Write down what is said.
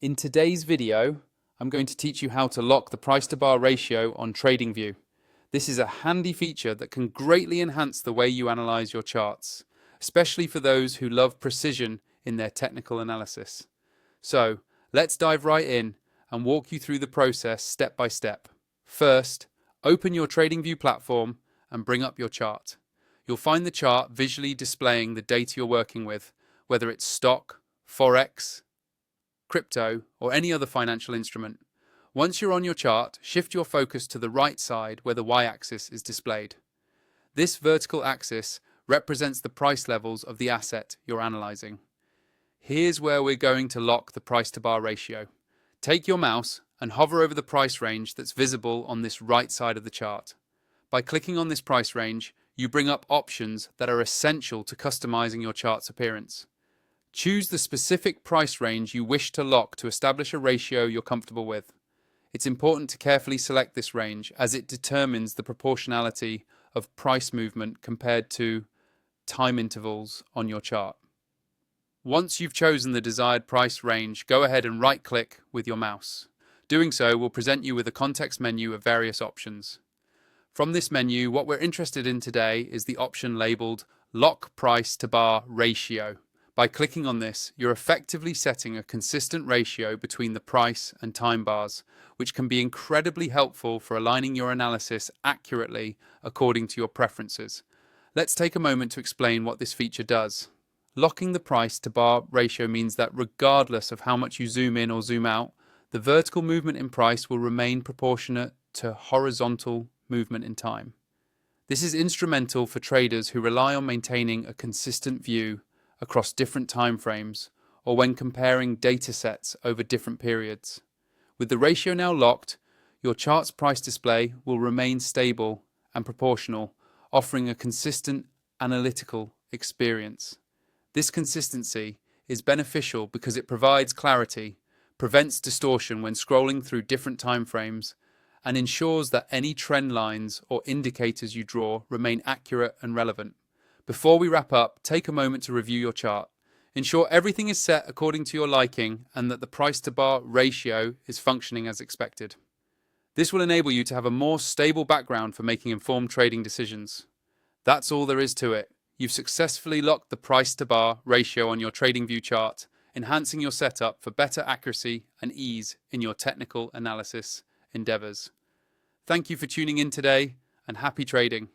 In today's video, I'm going to teach you how to lock the price to bar ratio on Tradingview. This is a handy feature that can greatly enhance the way you analyze your charts, especially for those who love precision in their technical analysis. So, let's dive right in and walk you through the process step by step. First, open your Tradingview platform and bring up your chart. You'll find the chart visually displaying the data you're working with, whether it's stock, forex, crypto, or any other financial instrument. Once you're on your chart, shift your focus to the right side where the y-axis is displayed. This vertical axis represents the price levels of the asset you're analyzing. Here's where we're going to lock the price to bar ratio. Take your mouse and hover over the price range that's visible on this right side of the chart. By clicking on this price range, you bring up options that are essential to customizing your chart's appearance. Choose the specific price range you wish to lock to establish a ratio you're comfortable with. It's important to carefully select this range as it determines the proportionality of price movement compared to time intervals on your chart. Once you've chosen the desired price range, go ahead and right-click with your mouse. Doing so will present you with a context menu of various options. From this menu, what we're interested in today is the option labeled Lock Price to Bar Ratio. By clicking on this, you're effectively setting a consistent ratio between the price and time bars, which can be incredibly helpful for aligning your analysis accurately according to your preferences. Let's take a moment to explain what this feature does. Locking the price to bar ratio means that regardless of how much you zoom in or zoom out, the vertical movement in price will remain proportionate to horizontal movement in time. This is instrumental for traders who rely on maintaining a consistent view across different time frames or when comparing data sets over different periods. With the ratio now locked, your chart's price display will remain stable and proportional, offering a consistent analytical experience. This consistency is beneficial because it provides clarity, prevents distortion when scrolling through different time frames, and ensures that any trend lines or indicators you draw remain accurate and relevant. Before we wrap up, take a moment to review your chart. Ensure everything is set according to your liking and that the price to bar ratio is functioning as expected. This will enable you to have a more stable background for making informed trading decisions. That's all there is to it. You've successfully locked the price to bar ratio on your Tradingview chart, enhancing your setup for better accuracy and ease in your technical analysis endeavors. Thank you for tuning in today and happy trading.